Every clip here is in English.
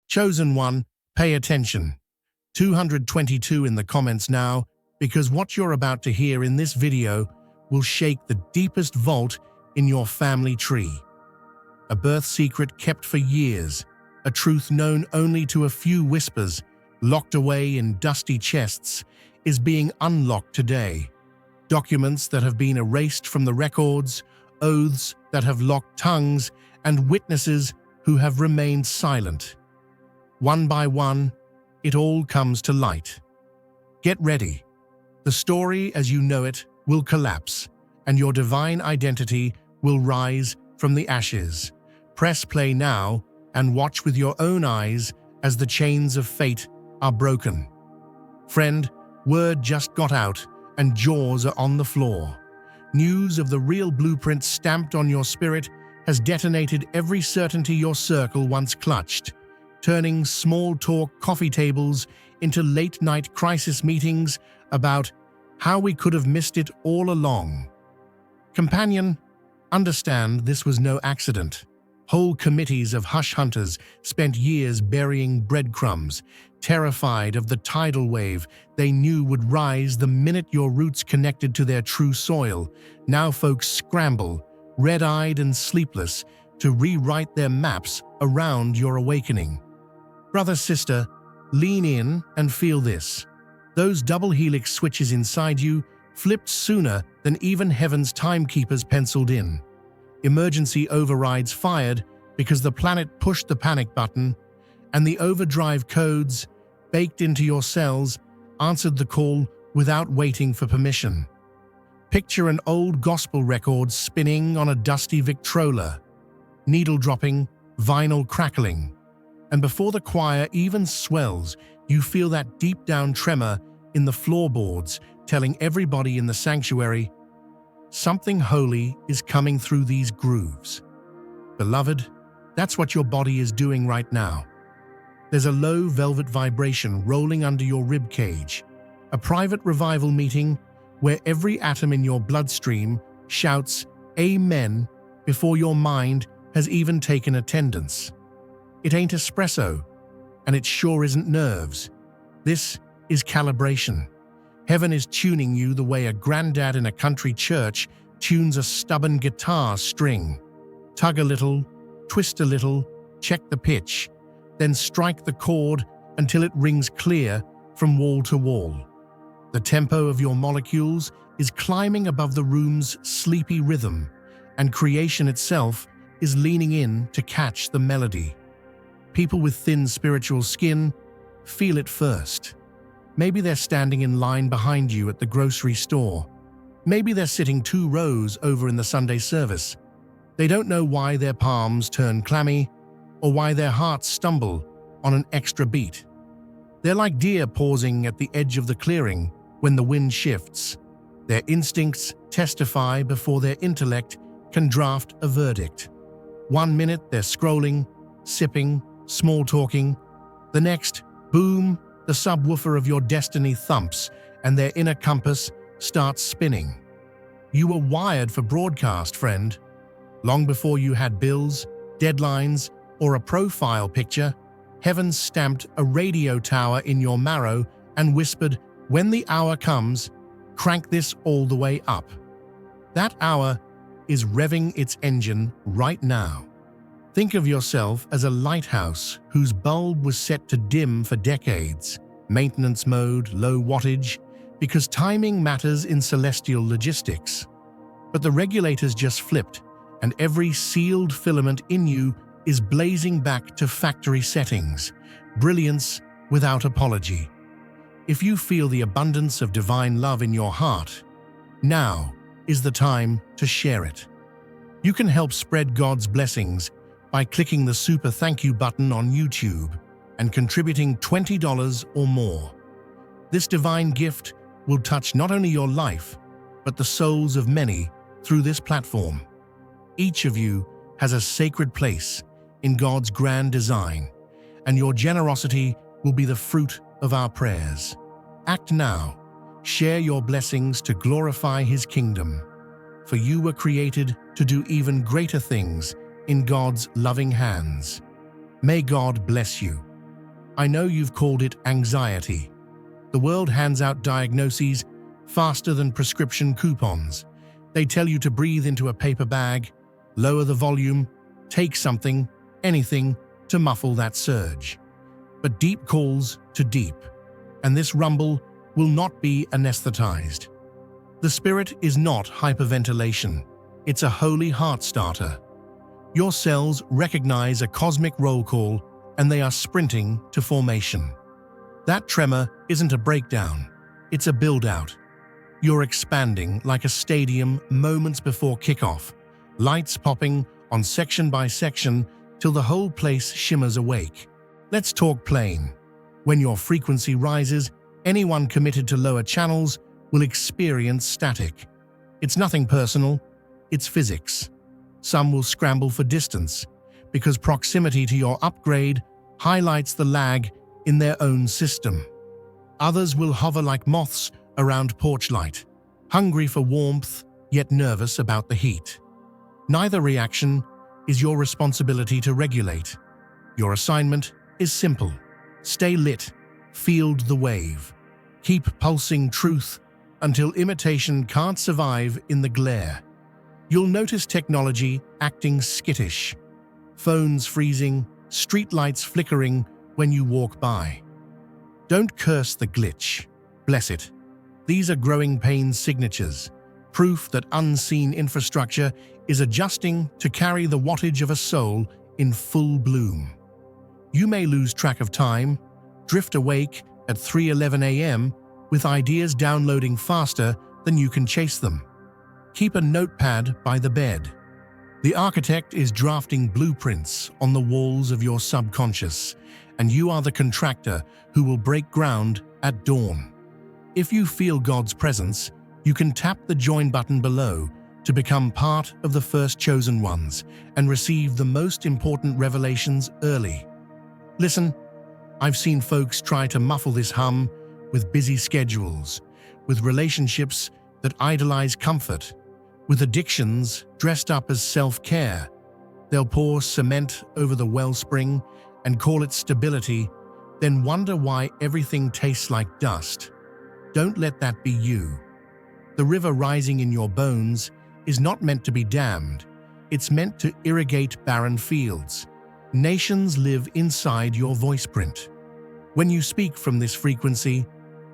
Chosen one, pay attention. 222 in the comments now, because what you're about to hear in this video will shake the deepest vault in your family tree. A birth secret kept for years, a truth known only to a few whispers, locked away in dusty chests, is being unlocked today. Documents that have been erased from the records, oaths that have locked tongues, and witnesses who have remained silent. One by one, it all comes to light. Get ready. The story as you know it will collapse, and your divine identity will rise from the ashes. Press play now and watch with your own eyes as the chains of fate are broken. Friend, word just got out and jaws are on the floor. News of the real blueprint stamped on your spirit has detonated every certainty your circle once clutched, turning small talk coffee tables into late-night crisis meetings about how we could have missed it all along. Companion, understand this was no accident. Whole committees of hush hunters spent years burying breadcrumbs, terrified of the tidal wave they knew would rise the minute your roots connected to their true soil. Now folks scramble, red-eyed and sleepless, to rewrite their maps around your awakening. Brother, sister, lean in and feel this. Those double helix switches inside you flipped sooner than even heaven's timekeepers penciled in. Emergency overrides fired because the planet pushed the panic button, and the overdrive codes, baked into your cells, answered the call without waiting for permission. Picture an old gospel record spinning on a dusty Victrola, needle dropping, vinyl crackling, and before the choir even swells, you feel that deep down tremor in the floorboards telling everybody in the sanctuary, something holy is coming through these grooves. Beloved, that's what your body is doing right now. There's a low velvet vibration rolling under your rib cage, a private revival meeting where every atom in your bloodstream shouts Amen before your mind has even taken attendance. It ain't espresso, and it sure isn't nerves. This is calibration. Heaven is tuning you the way a granddad in a country church tunes a stubborn guitar string. Tug a little, twist a little, check the pitch, then strike the chord until it rings clear from wall to wall. The tempo of your molecules is climbing above the room's sleepy rhythm, and creation itself is leaning in to catch the melody. People with thin spiritual skin feel it first. Maybe they're standing in line behind you at the grocery store. Maybe they're sitting 2 rows over in the Sunday service. They don't know why their palms turn clammy or why their hearts stumble on an extra beat. They're like deer pausing at the edge of the clearing when the wind shifts. Their instincts testify before their intellect can draft a verdict. 1 minute they're scrolling, sipping, small-talking. The next, boom, the subwoofer of your destiny thumps and their inner compass starts spinning. You were wired for broadcast, friend. Long before you had bills, deadlines, or a profile picture, heaven stamped a radio tower in your marrow and whispered, when the hour comes, crank this all the way up. That hour is revving its engine right now. Think of yourself as a lighthouse whose bulb was set to dim for decades, maintenance mode, low wattage, because timing matters in celestial logistics. But the regulators just flipped, and every sealed filament in you is blazing back to factory settings, brilliance without apology. If you feel the abundance of divine love in your heart, now is the time to share it. You can help spread God's blessings by clicking the super thank you button on YouTube and contributing $20 or more. This divine gift will touch not only your life, but the souls of many through this platform. Each of you has a sacred place in God's grand design, and your generosity will be the fruit of our prayers. Act now. Share your blessings to glorify His kingdom, for you were created to do even greater things in God's loving hands. May God bless you. I know you've called it anxiety. The world hands out diagnoses faster than prescription coupons. They tell you to breathe into a paper bag, lower the volume, take something, anything, to muffle that surge. But deep calls to deep, and this rumble will not be anesthetized. The spirit is not hyperventilation. It's a holy heart starter. Your cells recognize a cosmic roll call, and they are sprinting to formation. That tremor isn't a breakdown, it's a build-out. You're expanding like a stadium moments before kickoff, lights popping on section by section till the whole place shimmers awake. Let's talk plain. When your frequency rises, anyone committed to lower channels will experience static. It's nothing personal, it's physics. Some will scramble for distance because proximity to your upgrade highlights the lag in their own system. Others will hover like moths around porch light, hungry for warmth yet nervous about the heat. Neither reaction is your responsibility to regulate. Your assignment is simple. Stay lit, field the wave. Keep pulsing truth until imitation can't survive in the glare. You'll notice technology acting skittish. Phones freezing, streetlights flickering when you walk by. Don't curse the glitch. Bless it. These are growing pains signatures, proof that unseen infrastructure is adjusting to carry the wattage of a soul in full bloom. You may lose track of time, drift awake at 3:11 a.m. with ideas downloading faster than you can chase them. Keep a notepad by the bed. The architect is drafting blueprints on the walls of your subconscious, and you are the contractor who will break ground at dawn. If you feel God's presence, you can tap the join button below to become part of the first chosen ones and receive the most important revelations early. Listen, I've seen folks try to muffle this hum with busy schedules, with relationships that idolize comfort, with addictions dressed up as self-care. They'll pour cement over the wellspring and call it stability, then wonder why everything tastes like dust. Don't let that be you. The river rising in your bones is not meant to be dammed. It's meant to irrigate barren fields. Nations live inside your voice print. When you speak from this frequency,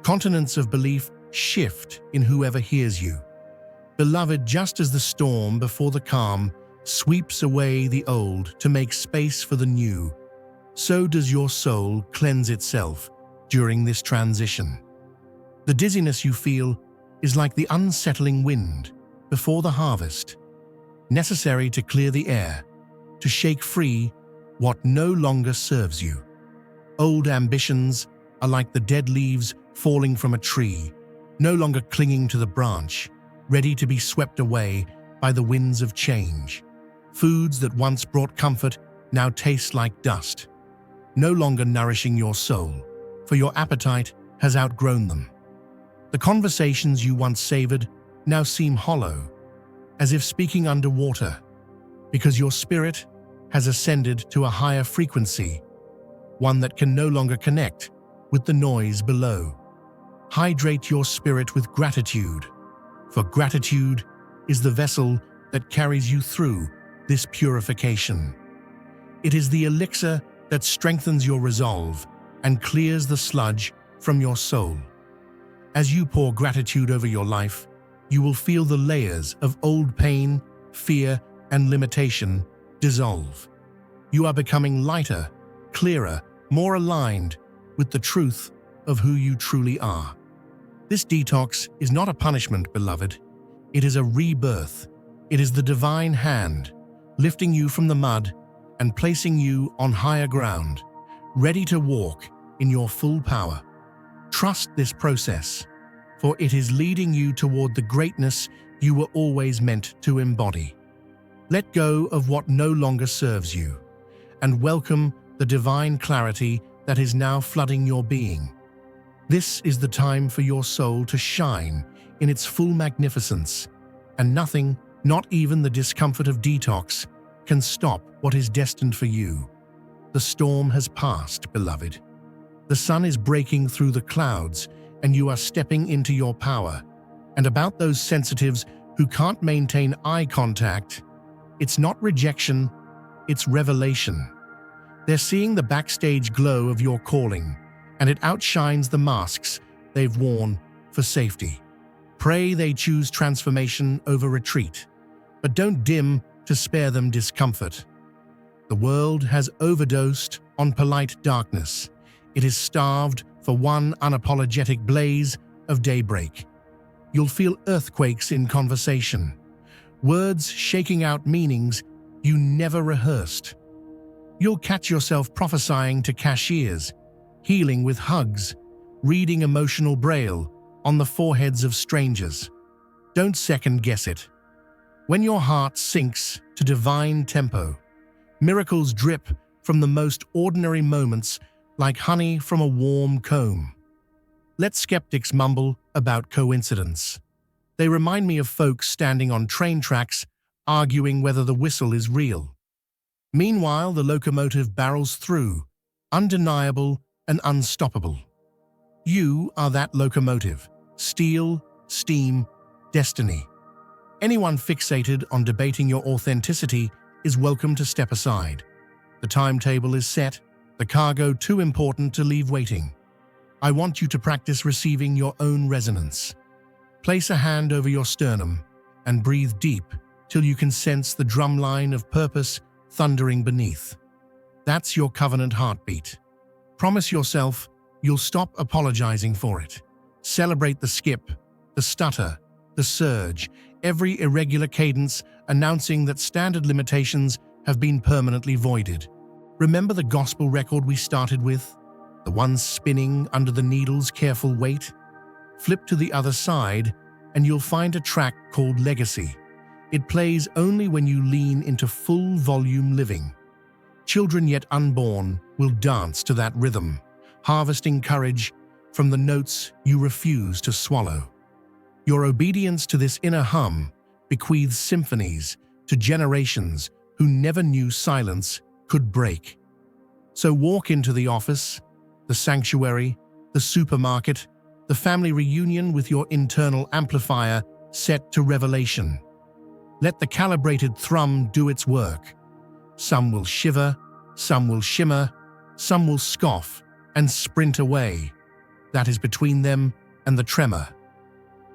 continents of belief shift in whoever hears you. Beloved, just as the storm before the calm sweeps away the old to make space for the new, so does your soul cleanse itself during this transition. The dizziness you feel is like the unsettling wind before the harvest, necessary to clear the air, to shake free what no longer serves you. Old ambitions are like the dead leaves falling from a tree, no longer clinging to the branch, ready to be swept away by the winds of change. Foods that once brought comfort now taste like dust, no longer nourishing your soul, for your appetite has outgrown them. The conversations you once savored now seem hollow, as if speaking underwater, because your spirit has ascended to a higher frequency, one that can no longer connect with the noise below. Hydrate your spirit with gratitude, for gratitude is the vessel that carries you through this purification. It is the elixir that strengthens your resolve and clears the sludge from your soul. As you pour gratitude over your life, you will feel the layers of old pain, fear, and limitation dissolve. You are becoming lighter, clearer, more aligned with the truth of who you truly are. This detox is not a punishment, beloved. It is a rebirth. It is the divine hand, lifting you from the mud and placing you on higher ground, ready to walk in your full power. Trust this process, for it is leading you toward the greatness you were always meant to embody. Let go of what no longer serves you, and welcome the divine clarity that is now flooding your being. This is the time for your soul to shine in its full magnificence, and nothing, not even the discomfort of detox, can stop what is destined for you. The storm has passed, beloved. The sun is breaking through the clouds, and you are stepping into your power. And about those sensitives who can't maintain eye contact, it's not rejection, it's revelation. They're seeing the backstage glow of your calling, and it outshines the masks they've worn for safety. Pray they choose transformation over retreat, but don't dim to spare them discomfort. The world has overdosed on polite darkness. It is starved for one unapologetic blaze of daybreak. You'll feel earthquakes in conversation, words shaking out meanings you never rehearsed. You'll catch yourself prophesying to cashiers, healing with hugs, reading emotional braille on the foreheads of strangers. Don't second-guess it. When your heart sinks to divine tempo, miracles drip from the most ordinary moments like honey from a warm comb. Let skeptics mumble about coincidence. They remind me of folks standing on train tracks arguing whether the whistle is real. Meanwhile, the locomotive barrels through, undeniable and unstoppable. You are that locomotive. Steel, steam, destiny. Anyone fixated on debating your authenticity is welcome to step aside. The timetable is set, the cargo too important to leave waiting. I want you to practice receiving your own resonance. Place a hand over your sternum and breathe deep till you can sense the drumline of purpose thundering beneath. That's your covenant heartbeat. Promise yourself you'll stop apologizing for it. Celebrate the skip, the stutter, the surge, every irregular cadence announcing that standard limitations have been permanently voided. Remember the gospel record we started with? The one spinning under the needle's careful weight? Flip to the other side and you'll find a track called Legacy. It plays only when you lean into full volume living. Children yet unborn will dance to that rhythm, harvesting courage from the notes you refuse to swallow. Your obedience to this inner hum bequeaths symphonies to generations who never knew silence could break. So walk into the office, the sanctuary, the supermarket, the family reunion with your internal amplifier set to revelation. Let the calibrated thrum do its work. Some will shiver, some will shimmer, some will scoff and sprint away. That is between them and the tremor.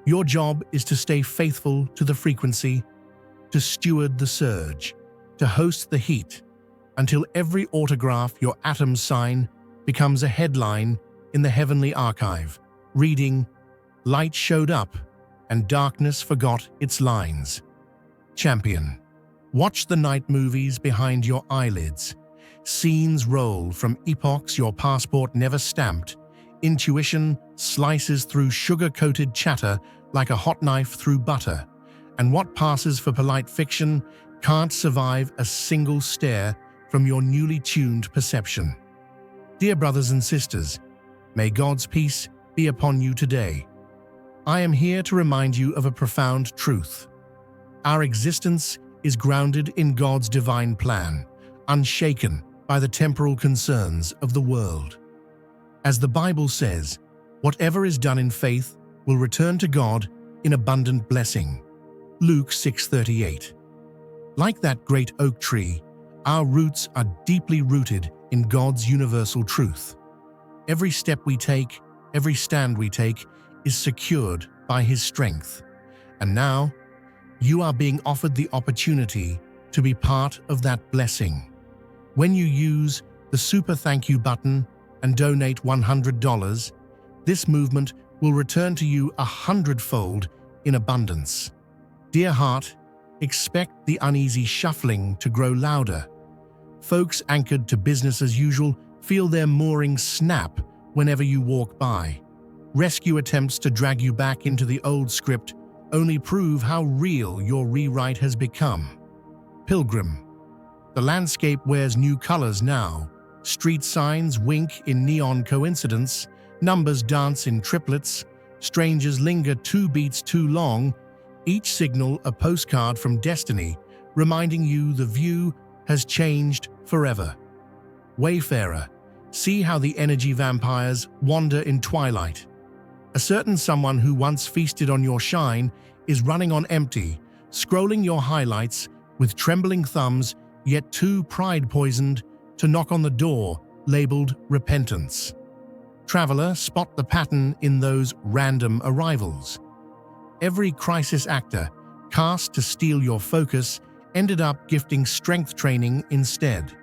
Your job is to stay faithful to the frequency, to steward the surge, to host the heat, until every autograph your atoms sign becomes a headline in the heavenly archive, reading, "Light showed up, and darkness forgot its lines." Champion. Watch the night movies behind your eyelids. Scenes roll from epochs your passport never stamped. Intuition slices through sugar-coated chatter like a hot knife through butter, and what passes for polite fiction can't survive a single stare from your newly tuned perception. Dear brothers and sisters, may God's peace be upon you today. I am here to remind you of a profound truth. Our existence is grounded in God's divine plan, unshaken by the temporal concerns of the world. As the Bible says, whatever is done in faith will return to God in abundant blessing. Luke 6:38. Like that great oak tree, our roots are deeply rooted in God's universal truth. Every step we take, every stand we take, is secured by His strength. And now, you are being offered the opportunity to be part of that blessing. When you use the Super Thank You button and donate $100, this movement will return to you 100-fold in abundance. Dear heart, expect the uneasy shuffling to grow louder. Folks anchored to business as usual feel their moorings snap whenever you walk by. Rescue attempts to drag you back into the old script only prove how real your rewrite has become. Pilgrim. The landscape wears new colors now. Street signs wink in neon coincidence, numbers dance in triplets, strangers linger 2 beats too long, each signal a postcard from destiny, reminding you the view has changed forever. Wayfarer, See how the energy vampires wander in twilight. A certain someone who once feasted on your shine is running on empty, scrolling your highlights with trembling thumbs, yet too pride-poisoned to knock on the door labeled repentance. Traveler, spot the pattern in those random arrivals. Every crisis actor cast to steal your focus ended up gifting strength training instead.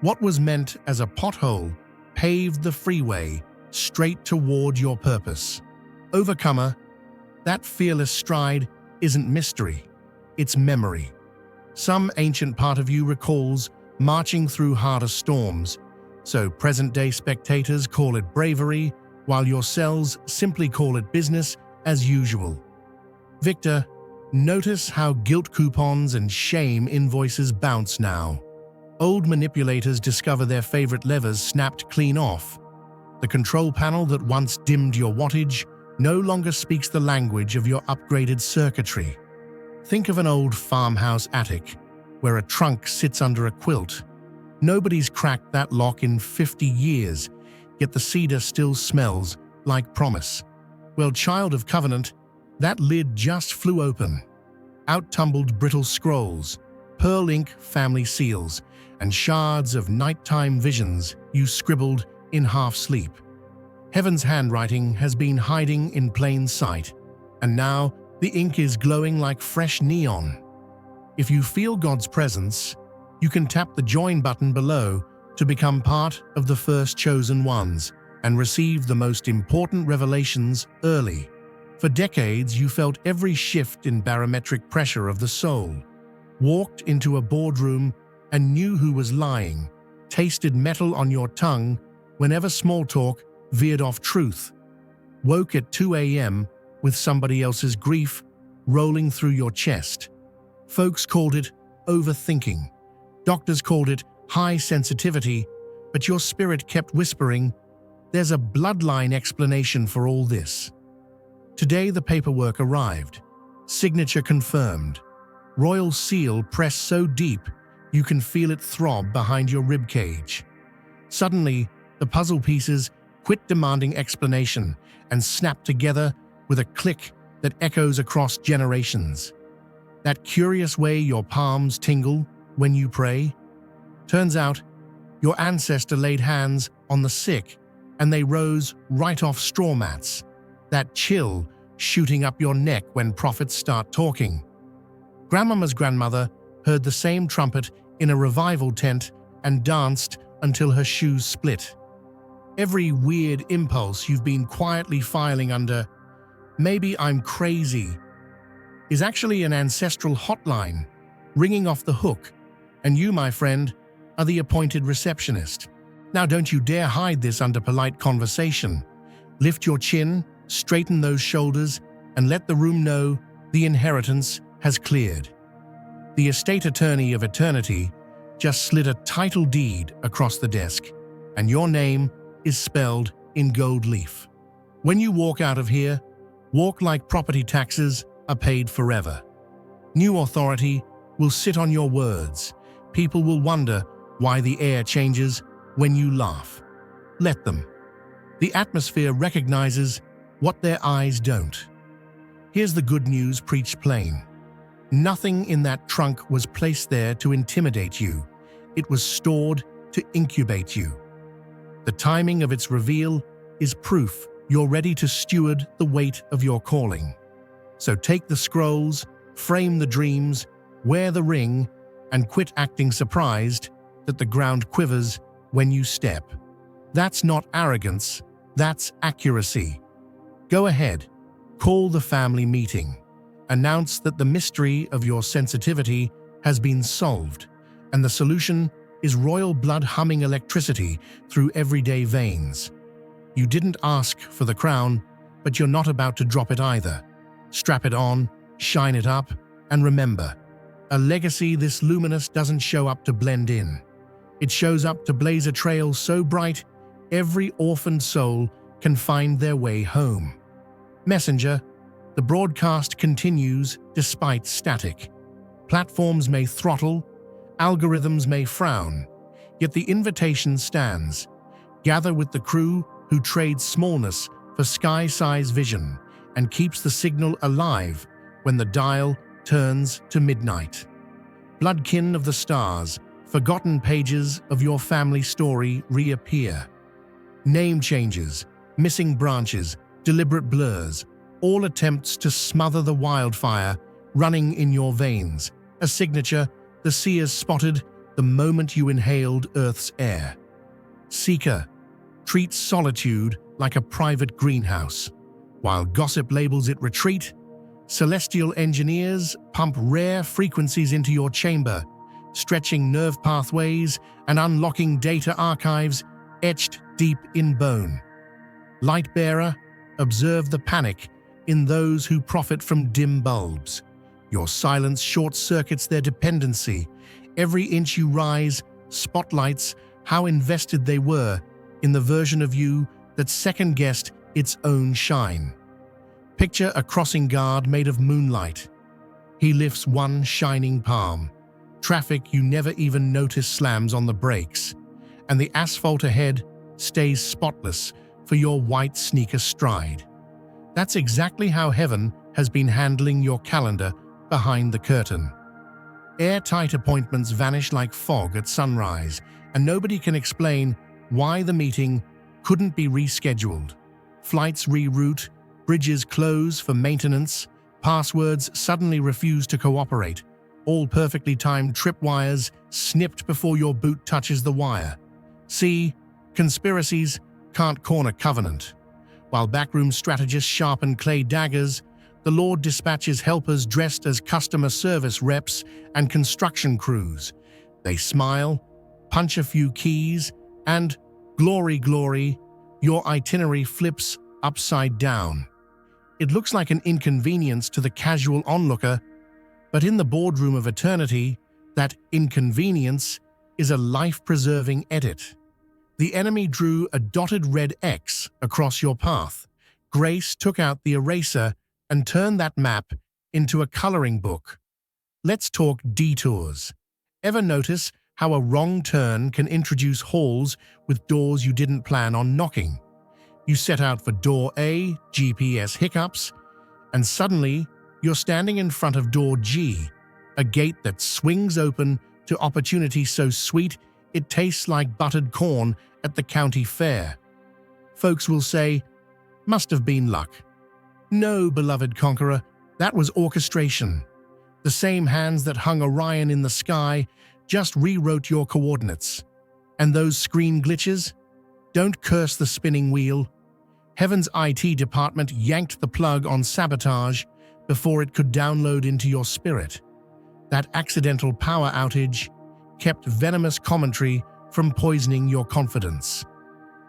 What was meant as a pothole paved the freeway straight toward your purpose. Overcomer, that fearless stride isn't mystery, it's memory. Some ancient part of you recalls marching through harder storms, so present-day spectators call it bravery, while your cells simply call it business as usual. Victor, notice how guilt coupons and shame invoices bounce now. Old manipulators discover their favorite levers snapped clean off. The control panel that once dimmed your wattage no longer speaks the language of your upgraded circuitry. Think of an old farmhouse attic where a trunk sits under a quilt. Nobody's cracked that lock in 50 years, yet the cedar still smells like promise. Well, child of covenant, that lid just flew open. Out tumbled brittle scrolls, pearl ink family seals, and shards of nighttime visions you scribbled in half-sleep. Heaven's handwriting has been hiding in plain sight, and now the ink is glowing like fresh neon. If you feel God's presence, you can tap the join button below to become part of the first chosen ones and receive the most important revelations early. For decades, you felt every shift in barometric pressure of the soul, walked into a boardroom and knew who was lying, tasted metal on your tongue whenever small talk veered off truth, woke at 2 a.m. with somebody else's grief rolling through your chest. Folks called it overthinking. Doctors called it high sensitivity, but your spirit kept whispering, there's a bloodline explanation for all this. Today the paperwork arrived. Signature confirmed. Royal seal pressed so deep you can feel it throb behind your ribcage. Suddenly, the puzzle pieces quit demanding explanation and snap together with a click that echoes across generations. That curious way your palms tingle when you pray? Turns out, your ancestor laid hands on the sick and they rose right off straw mats. That chill shooting up your neck when prophets start talking. Grandmama's grandmother heard the same trumpet in a revival tent and danced until her shoes split. Every weird impulse you've been quietly filing under, maybe I'm crazy, is actually an ancestral hotline ringing off the hook, and you, my friend, are the appointed receptionist. Now don't you dare hide this under polite conversation. Lift your chin, straighten those shoulders, and let the room know the inheritance has cleared. The estate attorney of eternity just slid a title deed across the desk, and your name is spelled in gold leaf. When you walk out of here, walk like property taxes are paid forever. New authority will sit on your words. People will wonder why the air changes when you laugh. Let them. The atmosphere recognizes what their eyes don't. Here's the good news preached plain. Nothing in that trunk was placed there to intimidate you. It was stored to incubate you. The timing of its reveal is proof you're ready to steward the weight of your calling. So take the scrolls, frame the dreams, wear the ring, and quit acting surprised that the ground quivers when you step. That's not arrogance, that's accuracy. Go ahead, call the family meeting. Announce that the mystery of your sensitivity has been solved, and the solution is royal blood humming electricity through everyday veins. You didn't ask for the crown, but you're not about to drop it either. Strap it on, shine it up, and remember, a legacy this luminous doesn't show up to blend in. It shows up to blaze a trail so bright, every orphaned soul can find their way home. Messenger, the broadcast continues despite static. Platforms may throttle, algorithms may frown, yet the invitation stands. Gather with the crew who trades smallness for sky-size vision and keeps the signal alive when the dial turns to midnight. Bloodkin of the stars, forgotten pages of your family story reappear. Name changes, missing branches, deliberate blurs, all attempts to smother the wildfire running in your veins, a signature the seers spotted the moment you inhaled Earth's air. Seeker treats solitude like a private greenhouse. While gossip labels it retreat, celestial engineers pump rare frequencies into your chamber, stretching nerve pathways and unlocking data archives etched deep in bone. Lightbearer, observe the panic in those who profit from dim bulbs. Your silence short-circuits their dependency. Every inch you rise spotlights how invested they were in the version of you that second-guessed its own shine. Picture a crossing guard made of moonlight. He lifts one shining palm. Traffic you never even notice slams on the brakes, and the asphalt ahead stays spotless for your white sneaker stride. That's exactly how heaven has been handling your calendar behind the curtain. Airtight appointments vanish like fog at sunrise, and nobody can explain why the meeting couldn't be rescheduled. Flights reroute, bridges close for maintenance, passwords suddenly refuse to cooperate, all perfectly timed tripwires snipped before your boot touches the wire. See, conspiracies can't corner covenant. While backroom strategists sharpen clay daggers, the Lord dispatches helpers dressed as customer service reps and construction crews. They smile, punch a few keys, and, glory, glory, your itinerary flips upside down. It looks like an inconvenience to the casual onlooker, but in the boardroom of eternity, that inconvenience is a life-preserving edit. The enemy drew a dotted red X across your path. Grace took out the eraser and turned that map into a coloring book. Let's talk detours. Ever notice how a wrong turn can introduce halls with doors you didn't plan on knocking? You set out for door A, GPS hiccups, and suddenly you're standing in front of door G, a gate that swings open to opportunity so sweet it tastes like buttered corn at the county fair. Folks will say, "Must have been luck." No, beloved conqueror, that was orchestration. The same hands that hung Orion in the sky just rewrote your coordinates. And those screen glitches? Don't curse the spinning wheel. Heaven's IT department yanked the plug on sabotage before it could download into your spirit. That accidental power outage kept venomous commentary from poisoning your confidence.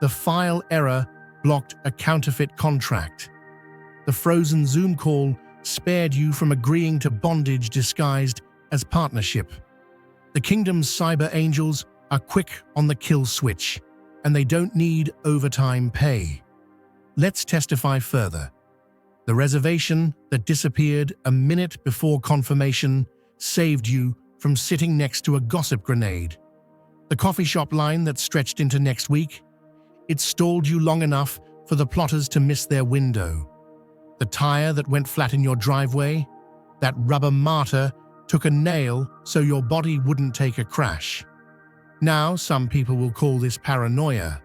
The file error blocked a counterfeit contract. The frozen Zoom call spared you from agreeing to bondage disguised as partnership. The kingdom's cyber angels are quick on the kill switch, and they don't need overtime pay. Let's testify further. The reservation that disappeared a minute before confirmation saved you from sitting next to a gossip grenade. The coffee shop line that stretched into next week, it stalled you long enough for the plotters to miss their window. The tire that went flat in your driveway, that rubber martyr took a nail so your body wouldn't take a crash. Now, some people will call this paranoia.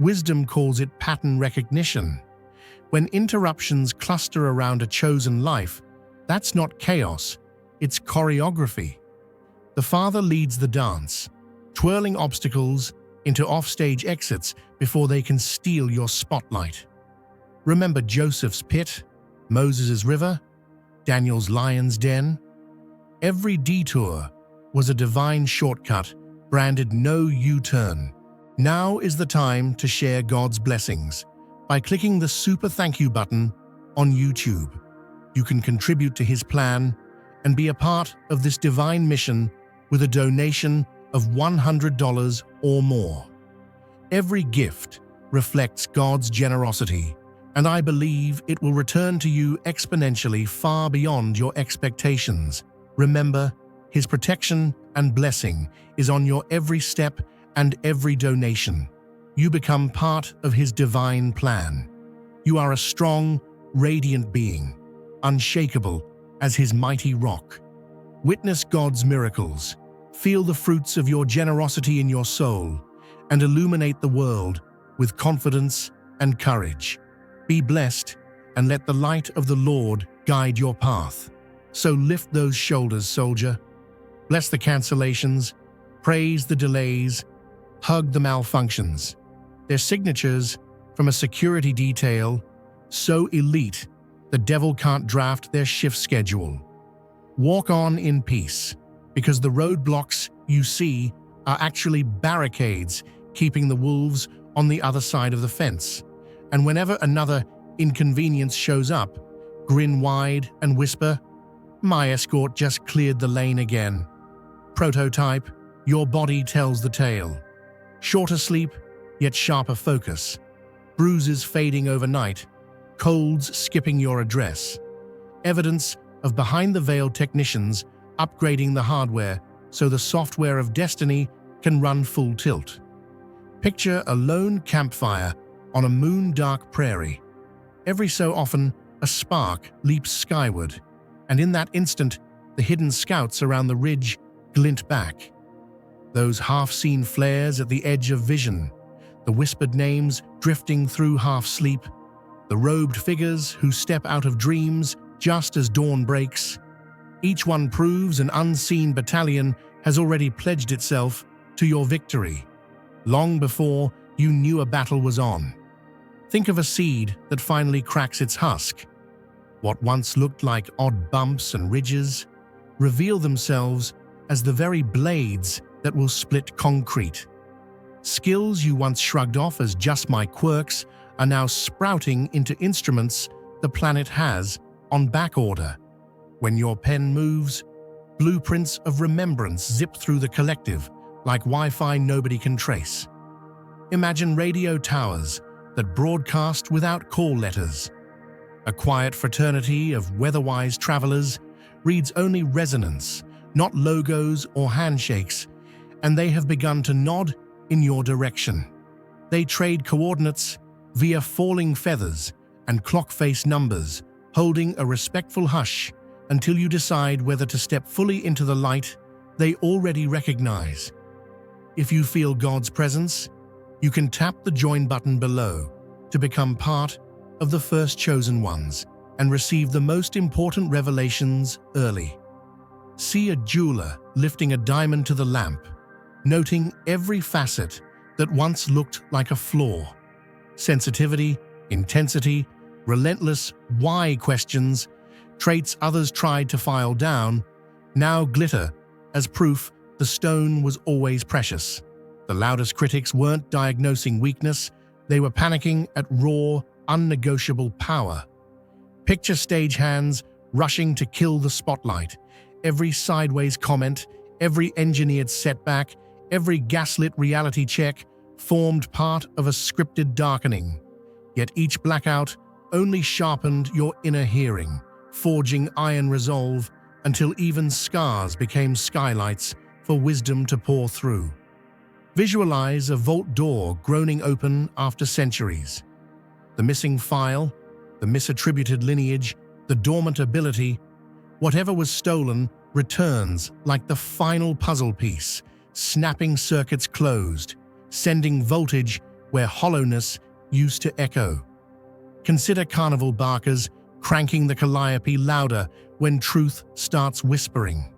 Wisdom calls it pattern recognition. When interruptions cluster around a chosen life, that's not chaos, it's choreography. The Father leads the dance, twirling obstacles into offstage exits before they can steal your spotlight. Remember Joseph's pit, Moses' river, Daniel's lion's den? Every detour was a divine shortcut branded no U-turn. Now is the time to share God's blessings. By clicking the super thank you button on YouTube, you can contribute to His plan and be a part of this divine mission with a donation of $100 or more. Every gift reflects God's generosity, and I believe it will return to you exponentially far beyond your expectations. Remember, His protection and blessing is on your every step and every donation. you become part of his divine plan. You are a strong, radiant being, unshakable as his mighty rock. Witness God's miracles, feel the fruits of your generosity in your soul, and illuminate the world with confidence and courage. Be blessed, and let the light of the Lord guide your path. So lift those shoulders, soldier. Bless the cancellations, praise the delays, hug the malfunctions. Their signatures from a security detail so elite the devil can't draft their shift schedule. Walk on in peace, because the roadblocks you see are actually barricades keeping the wolves on the other side of the fence. And whenever another inconvenience shows up, grin wide and whisper, "My escort just cleared the lane again." Prototype, your body tells the tale. Shorter sleep, yet sharper focus. Bruises fading overnight, colds skipping your address. Evidence of behind-the-veil technicians upgrading the hardware so the software of destiny can run full tilt. Picture a lone campfire on a moon-dark prairie. Every so often, a spark leaps skyward, and in that instant, the hidden scouts around the ridge glint back. Those half-seen flares at the edge of vision, the whispered names drifting through half-sleep, the robed figures who step out of dreams just as dawn breaks. Each one proves an unseen battalion has already pledged itself to your victory, long before you knew a battle was on. Think of a seed that finally cracks its husk. What once looked like odd bumps and ridges reveal themselves as the very blades that will split concrete. Skills you once shrugged off as just my quirks are now sprouting into instruments the planet has on back order. When your pen moves, blueprints of remembrance zip through the collective like Wi-Fi nobody can trace. Imagine radio towers that broadcast without call letters. A quiet fraternity of weather-wise travelers reads only resonance, not logos or handshakes, and they have begun to nod in your direction. They trade coordinates via falling feathers and clock-face numbers, holding a respectful hush until you decide whether to step fully into the light they already recognize. If you feel God's presence, you can tap the join button below to become part of the first chosen ones and receive the most important revelations early. See a jeweler lifting a diamond to the lamp, noting every facet that once looked like a flaw. Sensitivity, intensity, relentless why questions, traits others tried to file down, now glitter as proof the stone was always precious. The loudest critics weren't diagnosing weakness, they were panicking at raw, unnegotiable power. Picture stagehands rushing to kill the spotlight. Every sideways comment, every engineered setback, every gaslit reality check formed part of a scripted darkening. Yet each blackout only sharpened your inner hearing, forging iron resolve until even scars became skylights for wisdom to pour through. Visualize a vault door groaning open after centuries. The missing file, the misattributed lineage, the dormant ability, whatever was stolen returns like the final puzzle piece, snapping circuits closed, sending voltage where hollowness used to echo. Consider carnival barkers cranking the calliope louder when truth starts whispering.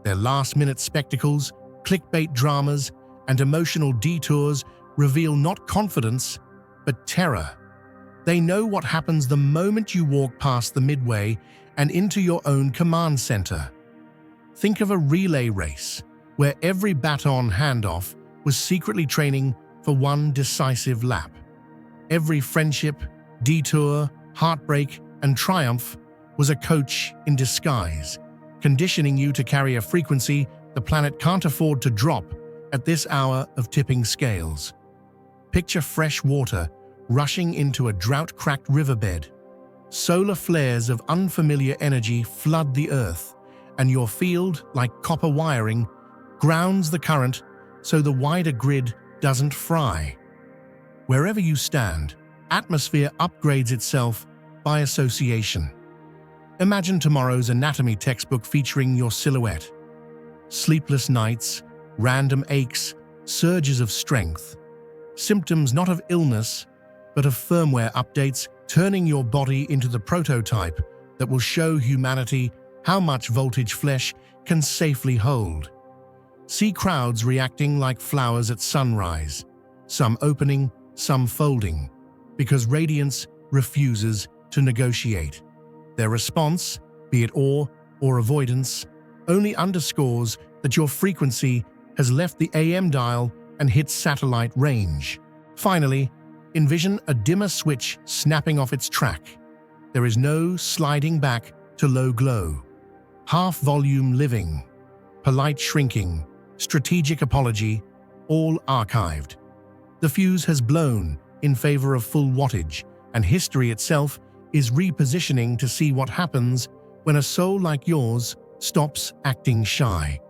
Their last-minute spectacles, clickbait dramas, and emotional detours reveal not confidence, but terror. They know what happens the moment you walk past the midway and into your own command center. Think of a relay race, where every baton handoff was secretly training for one decisive lap. Every friendship, detour, heartbreak, and triumph was a coach in disguise, conditioning you to carry a frequency the planet can't afford to drop at this hour of tipping scales. Picture fresh water rushing into a drought-cracked riverbed. Solar flares of unfamiliar energy flood the earth, and your field, like copper wiring, grounds the current so the wider grid doesn't fry. Wherever you stand, atmosphere upgrades itself by association. Imagine tomorrow's anatomy textbook featuring your silhouette. Sleepless nights, random aches, surges of strength. Symptoms not of illness, but of firmware updates, turning your body into the prototype that will show humanity how much voltage flesh can safely hold. See crowds reacting like flowers at sunrise, some opening, some folding, because radiance refuses to negotiate. Their response, be it awe or avoidance, only underscores that your frequency has left the AM dial and hit satellite range. Finally, envision a dimmer switch snapping off its track. There is no sliding back to low glow. Half-volume living, polite shrinking, strategic apology, all archived. The fuse has blown in favor of full wattage, and history itself is repositioning to see what happens when a soul like yours stops acting shy.